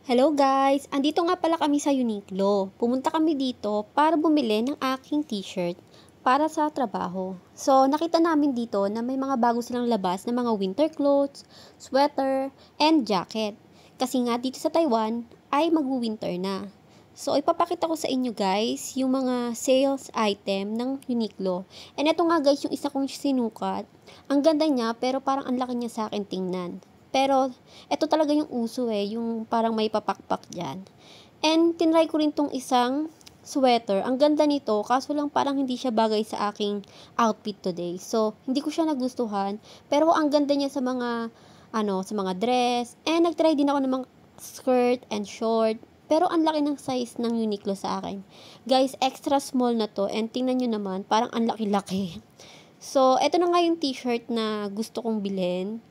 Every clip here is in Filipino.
Hello guys! Andito nga pala kami sa Uniqlo. Pumunta kami dito para bumili ng aking t-shirt para sa trabaho. So, nakita namin dito na may mga bago silang labas na mga winter clothes, sweater, and jacket. Kasi nga dito sa Taiwan ay magwi-winter na. So, ipapakita ko sa inyo guys yung mga sales item ng Uniqlo. And ito nga guys yung isa kong sinukat. Ang ganda niya pero parang ang laki niya sa akin tingnan. Pero, ito talaga yung uso yung parang may papakpak dyan. And, tinry ko rin tong isang sweater. Ang ganda nito, kaso lang parang hindi siya bagay sa aking outfit today. So, hindi ko siya nagustuhan. Pero, ang ganda niya sa mga, sa mga dress. And, nagtry din ako ng mga skirt and short. Pero, ang laki ng size ng Uniqlo sa akin. Guys, extra small na to. And, tingnan nyo naman, parang ang laki-laki. So, ito na nga yung t-shirt na gusto kong bilhin.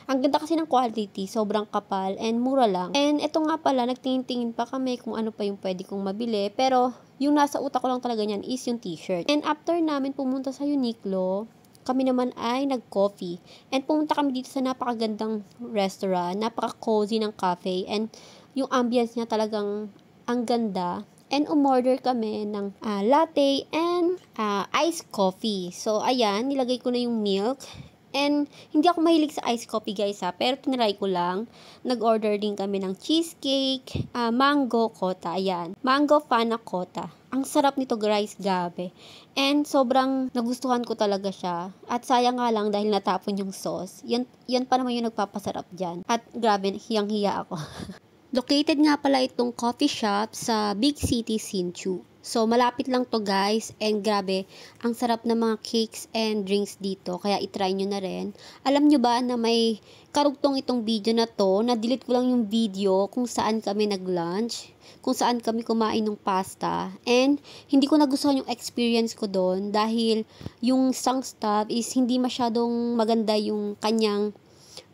Ang ganda kasi ng quality, sobrang kapal, and mura lang. And ito nga pala, nagtingin-tingin pa kami kung ano pa yung pwede kong mabili. Pero, yung nasa utak ko lang talaga niyan is yung t-shirt. And after namin pumunta sa Uniqlo, kami naman ay nag-coffee. And pumunta kami dito sa napakagandang restaurant, napaka-cozy ng cafe. And yung ambience niya talagang ang ganda. And umorder kami ng latte and iced coffee. So, ayan, nilagay ko na yung milk. And, hindi ako mahilig sa iced coffee guys pero tinry ko lang. Nag-order din kami ng cheesecake, mango cotta, ayan. Mango panna cotta. Ang sarap nito guys, gabi. And, sobrang nagustuhan ko talaga siya. At sayang nga lang dahil natapon yung sauce. Yan pa naman yung nagpapasarap dyan. At grabe, hiyang-hiya ako. Located nga pala itong coffee shop sa Big City, Hsinchu. So, malapit lang to guys, and grabe, ang sarap ng mga cakes and drinks dito, kaya itry nyo na rin. Alam nyo ba na may karugtong itong video na to, na-delete ko lang yung video kung saan kami nag-lunch, kung saan kami kumain ng pasta, and hindi ko nagustuhan yung experience ko doon, dahil yung isang staff is hindi masyadong maganda yung kanyang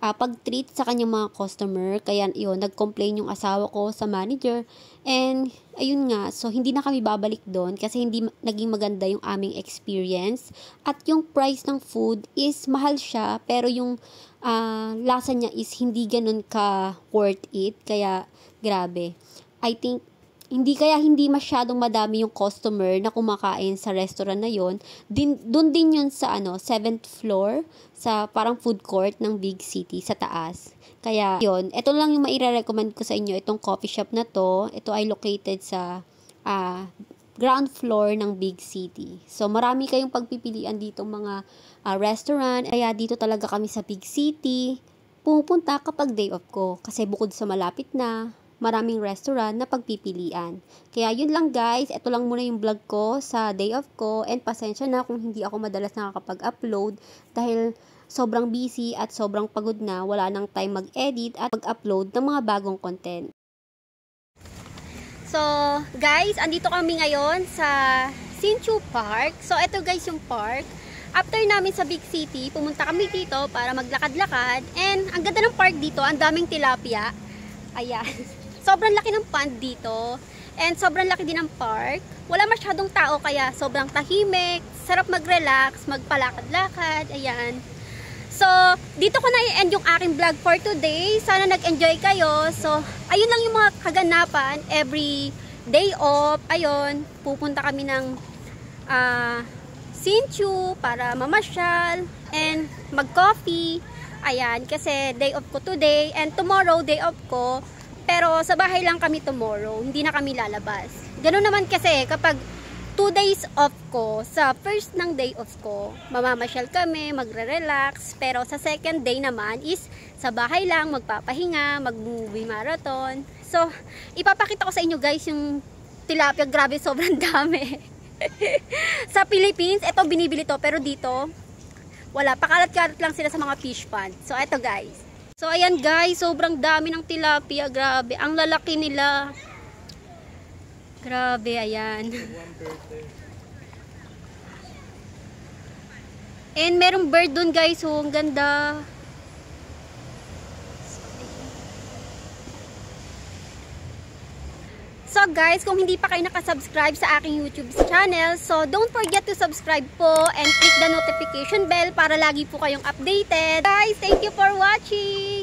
pag-treat sa kanyang mga customer. Kaya yun, nag-complain yung asawa ko sa manager. And, ayun nga, so hindi na kami babalik doon kasi hindi naging maganda yung aming experience. At yung price ng food is mahal siya, pero yung lasa niya is hindi ganun ka worth it. Kaya, grabe. I think, hindi masyadong madami yung customer na kumakain sa restaurant na yon. Doon din yun sa 7th floor, sa parang food court ng Big City, sa taas. Kaya yon, ito lang yung maire-recommend ko sa inyo, itong coffee shop na to. Ito ay located sa ground floor ng Big City. So, marami kayong pagpipilian dito mga restaurant. Kaya dito talaga kami sa Big City pupunta kapag day off ko. Kasi bukod sa malapit na, maraming restaurant na pagpipilian. Kaya yun lang guys, ito lang muna yung vlog ko sa day off ko, and pasensya na kung hindi ako madalas nakakapag-upload dahil sobrang busy at sobrang pagod na, wala nang time mag-edit at mag-upload ng mga bagong content. So guys, andito kami ngayon sa Hsinchu Park. So ito guys yung park. After namin sa Big City, pumunta kami dito para maglakad-lakad, and ang ganda ng park dito, ang daming tilapia. Ayan. Sobrang laki ng pond dito. And sobrang laki din ng park. Wala masyadong tao kaya sobrang tahimik. Sarap mag-relax, magpalakad-lakad. Ayan. So, dito ko na i-end yung aking vlog for today. Sana nag-enjoy kayo. So, ayun lang yung mga kaganapan. Every day off, ayun, pupunta kami ng Hsinchu para mamasyal and mag-coffee. Ayan, kasi day off ko today and tomorrow day off ko. Pero sa bahay lang kami tomorrow, hindi na kami lalabas. Ganun naman kasi kapag 2 days off ko, sa first ng day off ko, mamamasyal kami, magre-relax. Pero sa second day naman is sa bahay lang, magpapahinga, mag-movie marathon. So, ipapakita ko sa inyo guys yung tilapia, grabe sobrang dami. Sa Philippines, ito binibili to, pero dito, wala, pakalat-kalat lang sila sa mga fish pond. So, eto guys. So, ayan guys, sobrang dami ng tilapia. Grabe, ang lalaki nila. Grabe, ayan. And merong bird dun guys, oh, ang ganda. So guys, kung hindi pa kayo nakasubscribe sa aking YouTube channel, so don't forget to subscribe po and click the notification bell para lagi po kayong updated. Guys, thank you for watching!